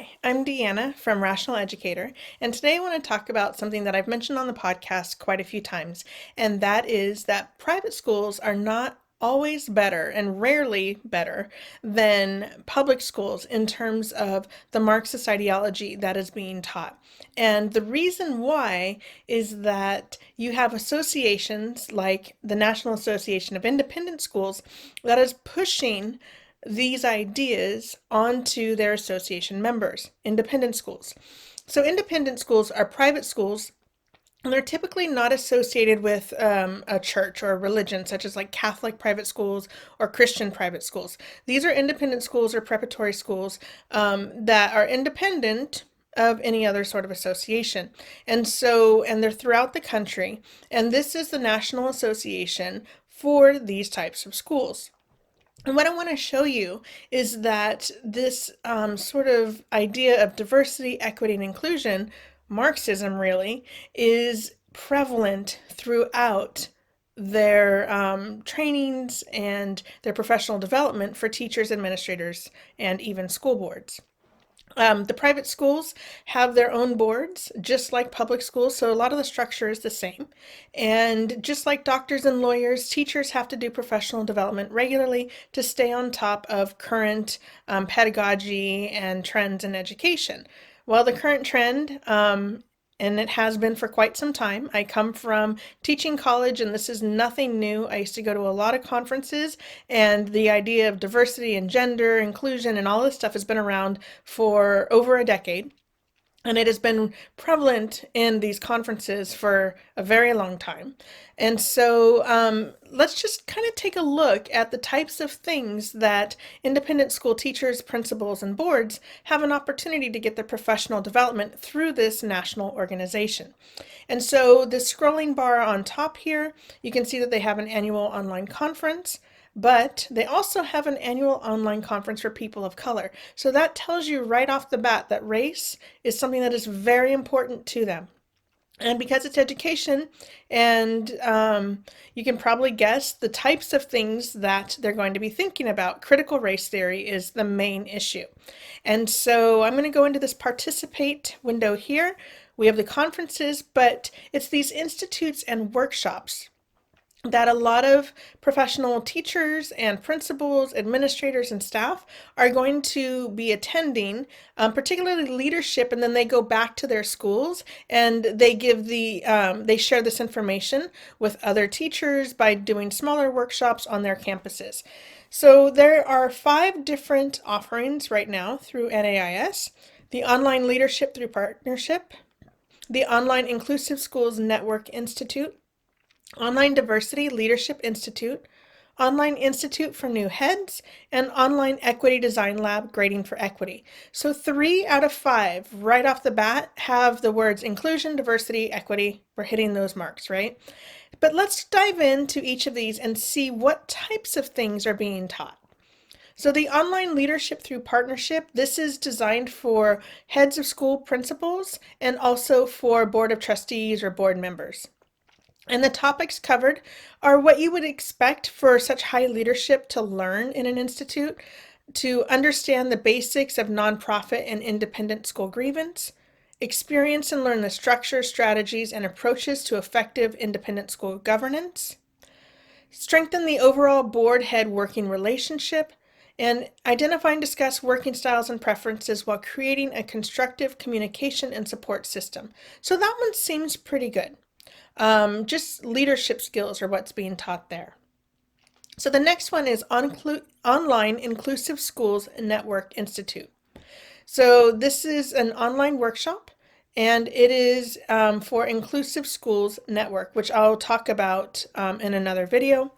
Hi, I'm Deanna from Rational Educator, and today I want to talk about something that I've mentioned on the podcast quite a few times, and that is that private schools are not always better and rarely better than public schools in terms of the Marxist ideology that is being taught. And the reason why is that you have associations like the National Association of Independent Schools that is pushing these ideas onto their association members, independent schools. So, independent schools are private schools, and they're typically not associated with a church or a religion, such as like Catholic private schools or Christian private schools. These are independent schools or preparatory schools that are independent of any other sort of association. And they're throughout the country. And this is the National Association for these types of schools. And what I want to show you is that this sort of idea of diversity, equity, and inclusion, Marxism really, is prevalent throughout their trainings and their professional development for teachers, administrators, and even school boards. The private schools have their own boards, just like public schools, so a lot of the structure is the same. And just like doctors and lawyers, teachers have to do professional development regularly to stay on top of current pedagogy and trends in education. Well, the current trend, and it has been for quite some time. I come from teaching college, and this is nothing new. I used to go to a lot of conferences, and the idea of diversity and gender inclusion and all this stuff has been around for over a decade. And it has been prevalent in these conferences for a very long time. And so let's just kind of take a look at the types of things that independent school teachers, principals, and boards have an opportunity to get their professional development through this national organization. And so the scrolling bar on top here, you can see that they have an annual online conference. But they also have an annual online conference for people of color. So that tells you right off the bat that race is something that is very important to them. And because it's education, and you can probably guess the types of things that they're going to be thinking about, critical race theory is the main issue. And so I'm going to go into this participate window here. We have the conferences, but it's these institutes and workshops that a lot of professional teachers and principals, administrators, and staff are going to be attending, particularly leadership, and then they go back to their schools and they share this information with other teachers by doing smaller workshops on their campuses. So there are 5 different offerings right now through NAIS: the Online Leadership Through Partnership, the Online Inclusive Schools Network Institute, Online Diversity Leadership Institute, Online Institute for New Heads, and Online Equity Design Lab Grading for Equity. So 3 out of 5 right off the bat have the words inclusion, diversity, equity. We're hitting those marks, right? But let's dive into each of these and see what types of things are being taught. So the Online Leadership Through Partnership, this is designed for heads of school principals and also for board of trustees or board members. And the topics covered are what you would expect for such high leadership to learn in an institute: to understand the basics of nonprofit and independent school grievance, experience and learn the structure, strategies, and approaches to effective independent school governance, strengthen the overall board-head working relationship, and identify and discuss working styles and preferences while creating a constructive communication and support system. So that one seems pretty good. Just leadership skills are what's being taught there. So the next one is Online Inclusive Schools Network Institute. So this is an online workshop, and it is for Inclusive Schools Network, which I'll talk about in another video.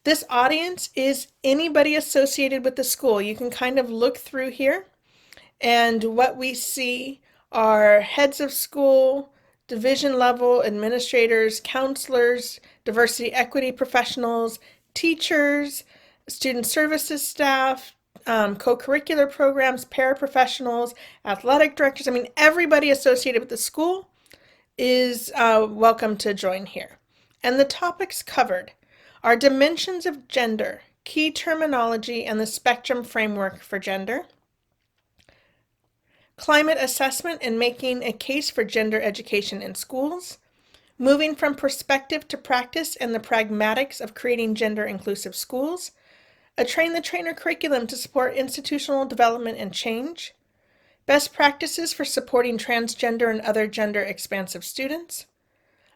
This audience is anybody associated with the school. You can kind of look through here, and what we see are heads of school, division level administrators, counselors, diversity equity professionals, teachers, student services staff, co-curricular programs, paraprofessionals, athletic directors. I mean, everybody associated with the school is welcome to join here. And the topics covered are dimensions of gender, key terminology, and the spectrum framework for gender, climate assessment and making a case for gender education in schools, moving from perspective to practice and the pragmatics of creating gender-inclusive schools, a train-the-trainer curriculum to support institutional development and change, best practices for supporting transgender and other gender-expansive students,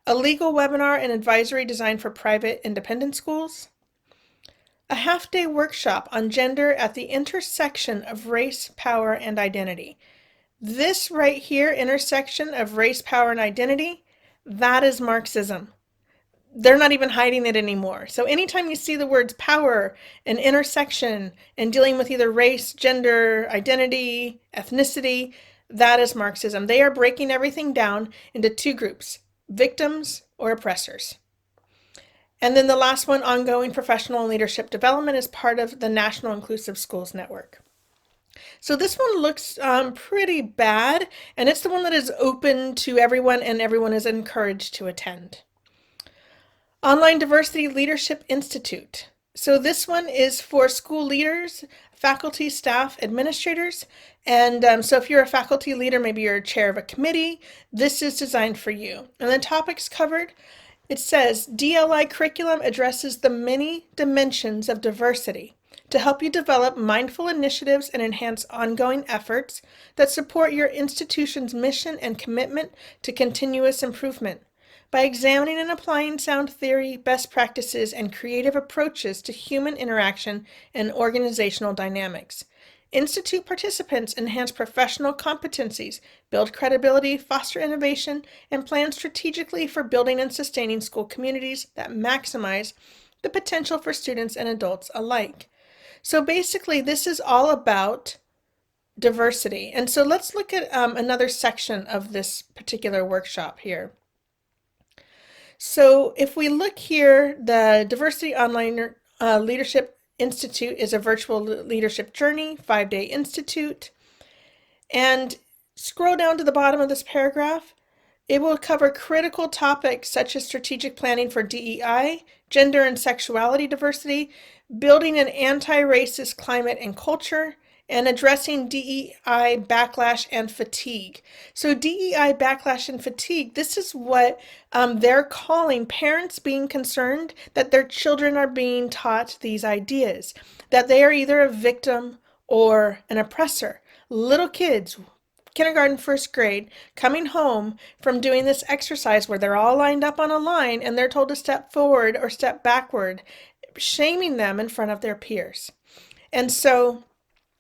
a legal webinar and advisory designed for private independent schools, a half-day workshop on gender at the intersection of race, power, and identity. This right here, intersection of race, power, and identity, that is Marxism. They're not even hiding it anymore. So anytime you see the words power and intersection and dealing with either race, gender, identity, ethnicity, that is Marxism. They are breaking everything down into two groups, victims or oppressors. And then the last one, ongoing professional and leadership development, is part of the National Inclusive Schools Network. So this one looks pretty bad, and it's the one that is open to everyone and everyone is encouraged to attend. Online Diversity Leadership Institute. So this one is for school leaders, faculty, staff, administrators. And so if you're a faculty leader, maybe you're a chair of a committee, this is designed for you. And the topics covered, it says DLI curriculum addresses the many dimensions of diversity to help you develop mindful initiatives and enhance ongoing efforts that support your institution's mission and commitment to continuous improvement. By examining and applying sound theory, best practices, and creative approaches to human interaction and organizational dynamics. Institute participants enhance professional competencies, build credibility, foster innovation, and plan strategically for building and sustaining school communities that maximize the potential for students and adults alike. So basically, this is all about diversity. And so let's look at another section of this particular workshop here. So if we look here, the Diversity Online Leadership Institute is a virtual leadership journey, 5-day institute. And scroll down to the bottom of this paragraph. It will cover critical topics such as strategic planning for DEI, gender and sexuality diversity, building an anti-racist climate and culture, and addressing DEI backlash and fatigue. So DEI backlash and fatigue, this is what they're calling parents being concerned that their children are being taught these ideas, that they are either a victim or an oppressor. Little kids, kindergarten, first grade, coming home from doing this exercise where they're all lined up on a line and they're told to step forward or step backward, shaming them in front of their peers. And so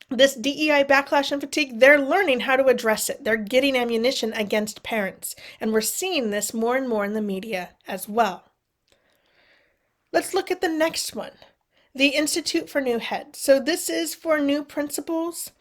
this DEI backlash and fatigue, they're learning how to address it. They're getting ammunition against parents. And we're seeing this more and more in the media as well. Let's look at the next one, the Institute for New Heads. So this is for new principals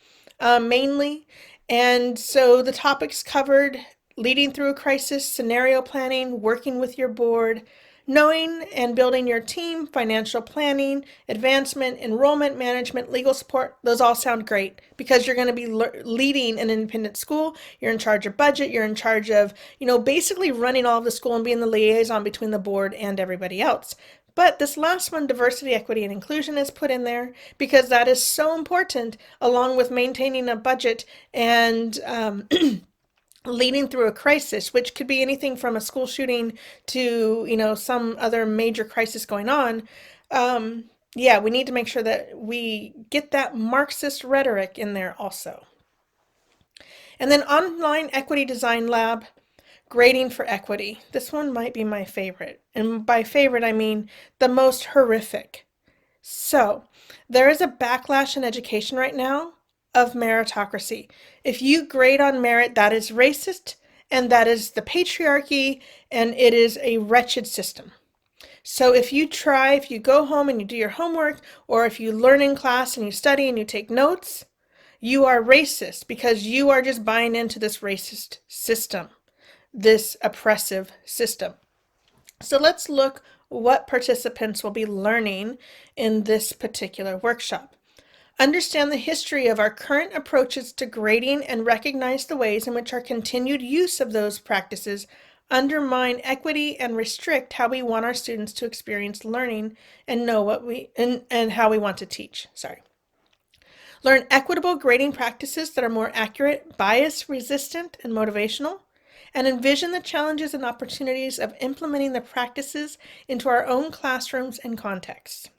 mainly. And so the topics covered: leading through a crisis, scenario planning, working with your board, knowing and building your team, financial planning, advancement, enrollment management, legal support. Those all sound great because you're going to be leading an independent school. You're in charge of budget. You're in charge of, basically running all of the school and being the liaison between the board and everybody else. But this last one, diversity, equity, and inclusion, is put in there because that is so important, along with maintaining a budget and leading through a crisis, which could be anything from a school shooting to, some other major crisis going on. We need to make sure that we get that Marxist rhetoric in there also. And then online equity design lab, grading for equity. This one might be my favorite. And by favorite, I mean the most horrific. So there is a backlash in education right now of meritocracy. If you grade on merit, that is racist, and that is the patriarchy, and it is a wretched system. So if you go home and you do your homework, or if you learn in class and you study and you take notes, you are racist because you are just buying into this racist system, this oppressive system. So let's look what participants will be learning in this particular workshop. Understand the history of our current approaches to grading and recognize the ways in which our continued use of those practices undermine equity and restrict how we want our students to experience learning and know what and how we want to teach. Learn equitable grading practices that are more accurate, bias resistant, and motivational. And envision the challenges and opportunities of implementing the practices into our own classrooms and contexts.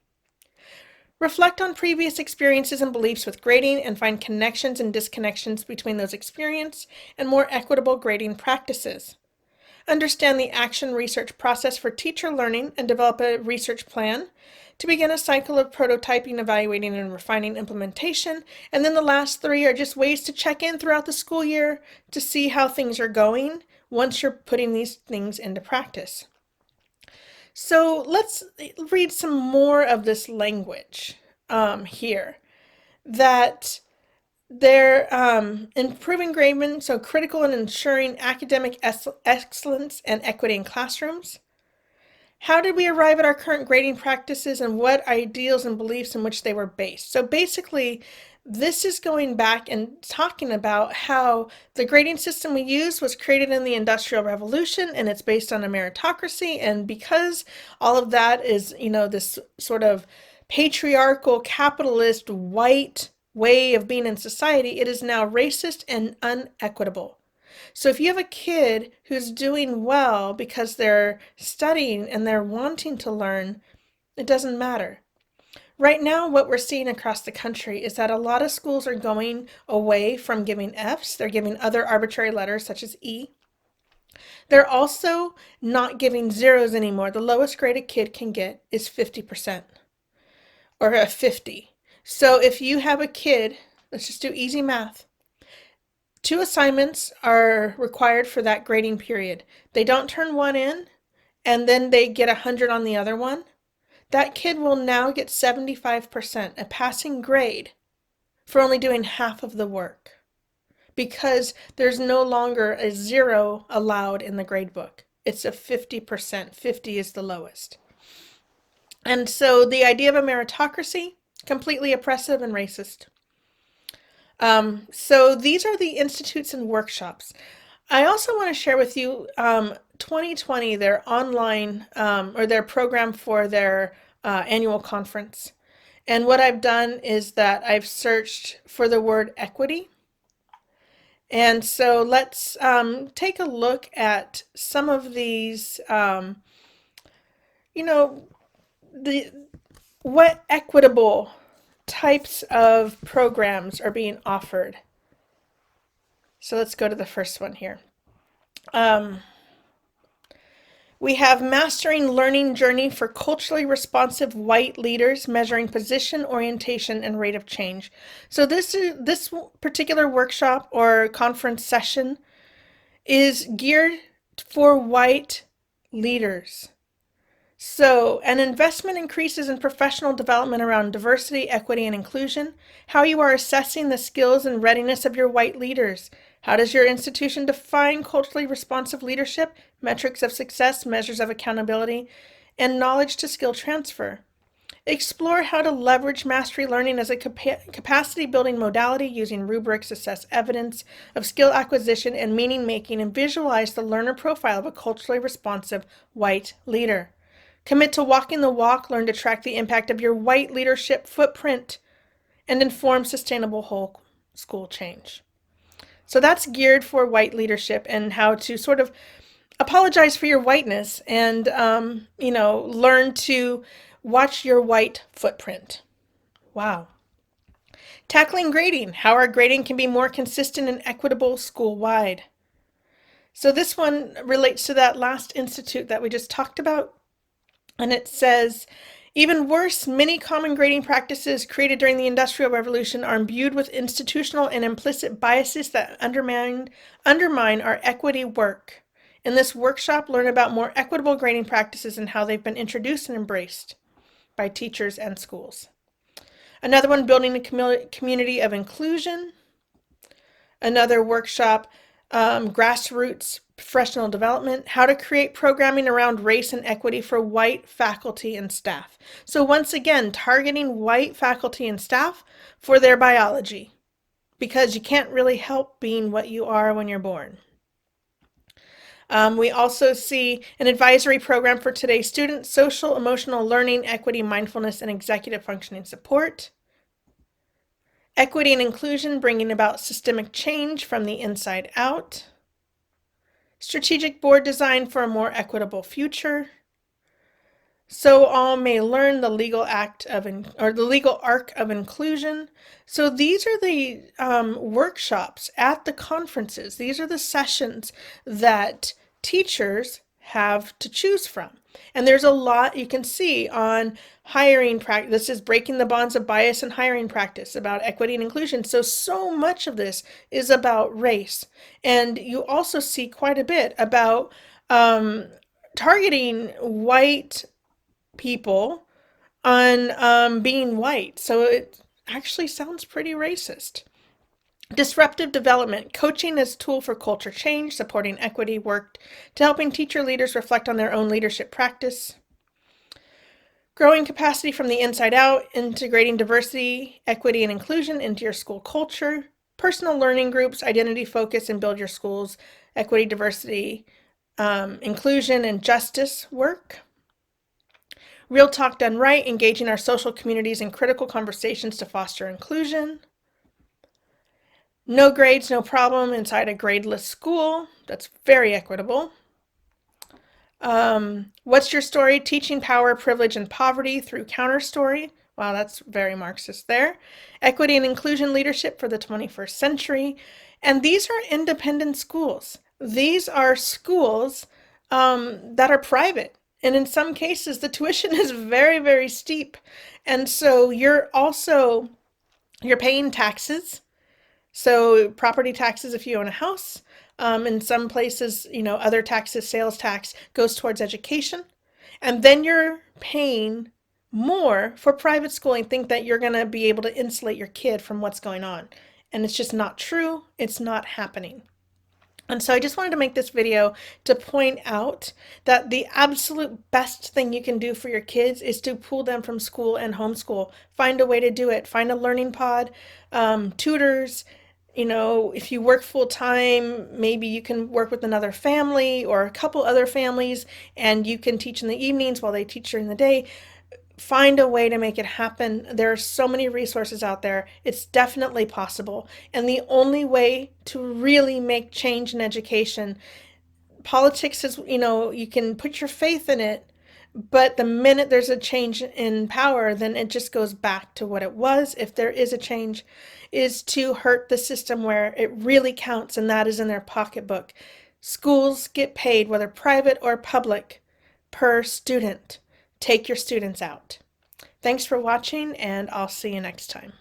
Reflect on previous experiences and beliefs with grading and find connections and disconnections between those experiences and more equitable grading practices. Understand the action research process for teacher learning and develop a research plan to begin a cycle of prototyping, evaluating, and refining implementation. And then the last three are just ways to check in throughout the school year to see how things are going once you're putting these things into practice. So let's read some more of this language here. That they're improving grading, so critical in ensuring academic excellence and equity in classrooms. How did we arrive at our current grading practices and what ideals and beliefs in which they were based? So basically, this is going back and talking about how the grading system we use was created in the Industrial Revolution, and it's based on a meritocracy. And because all of that is, this sort of patriarchal, capitalist, white way of being in society, it is now racist and unequitable. So if you have a kid who's doing well because they're studying and they're wanting to learn, it doesn't matter. Right now, what we're seeing across the country is that a lot of schools are going away from giving Fs. They're giving other arbitrary letters such as E. They're also not giving zeros anymore. The lowest grade a kid can get is 50% or a 50. So if you have a kid, let's just do easy math. 2 assignments are required for that grading period. They don't turn one in and then they get 100 on the other one. That kid will now get 75%, a passing grade, for only doing half of the work because there's no longer a zero allowed in the grade book. It's a 50%. 50 is the lowest. And so the idea of a meritocracy, completely oppressive and racist. So these are the institutes and workshops. I also want to share with you 2020, their online or their program for their annual conference. And what I've done is that I've searched for the word equity. And so let's take a look at some of these, what equitable types of programs are being offered. So let's go to the first one here. We have Mastering Learning Journey for Culturally Responsive White Leaders, Measuring Position, Orientation, and Rate of Change. So this particular workshop or conference session is geared for white leaders. So an investment increases in professional development around diversity, equity, and inclusion. How you are assessing the skills and readiness of your white leaders. How does your institution define culturally responsive leadership, metrics of success, measures of accountability, and knowledge to skill transfer? Explore how to leverage mastery learning as a capacity building modality using rubrics, assess evidence of skill acquisition and meaning making, and visualize the learner profile of a culturally responsive white leader. Commit to walking the walk, learn to track the impact of your white leadership footprint, and inform sustainable whole school change. So that's geared for white leadership and how to sort of apologize for your whiteness and, learn to watch your white footprint. Wow. Tackling grading, how our grading can be more consistent and equitable school-wide. So this one relates to that last institute that we just talked about. And it says, even worse, many common grading practices created during the Industrial Revolution are imbued with institutional and implicit biases that undermine our equity work. In this workshop, learn about more equitable grading practices and how they've been introduced and embraced by teachers and schools. Another one, building a community of inclusion. Another workshop, grassroots professional development, how to create programming around race and equity for white faculty and staff. So once again, targeting white faculty and staff for their biology, because you can't really help being what you are when you're born. We also see an advisory program for today's students, social, emotional learning, equity, mindfulness, and executive functioning support. Equity and inclusion, bringing about systemic change from the inside out. Strategic board design for a more equitable future. So all may learn the legal the legal arc of inclusion. So these are the workshops at the conferences. These are the sessions that teachers have to choose from. And there's a lot you can see on hiring practice. This is breaking the bonds of bias in hiring practice, about equity and inclusion. So much of this is about race. And you also see quite a bit about targeting white people on being white. So it actually sounds pretty racist. Disruptive development, coaching as a tool for culture change, supporting equity work to helping teacher leaders reflect on their own leadership practice. Growing capacity from the inside out, integrating diversity, equity, and inclusion into your school culture. Personal learning groups, identity focus, and build your school's equity, diversity, inclusion, and justice work. Real talk done right, engaging our social communities in critical conversations to foster inclusion. No grades, no problem inside a gradeless school. That's very equitable. What's your story? Teaching power, privilege, and poverty through counter story. Wow, that's very Marxist there. Equity and inclusion leadership for the 21st century. And these are independent schools. These are schools that are private. And in some cases, the tuition is very, very steep. And so you're paying taxes. So property taxes if you own a house. In some places, other taxes, sales tax goes towards education. And then you're paying more for private schooling, think that you're going to be able to insulate your kid from what's going on. And it's just not true. It's not happening. And so I just wanted to make this video to point out that the absolute best thing you can do for your kids is to pull them from school and homeschool. Find a way to do it. Find a learning pod, tutors. If you work full time, maybe you can work with another family or a couple other families, and you can teach in the evenings while they teach during the day. Find a way to make it happen. There are so many resources out there. It's definitely possible. And the only way to really make change in education, politics is, you can put your faith in it, but the minute there's a change in power, then it just goes back to what it was. If there is a change, is to hurt the system where it really counts, and that is in their pocketbook. Schools get paid, whether private or public, per student. Take your students out. Thanks for watching, and I'll see you next time.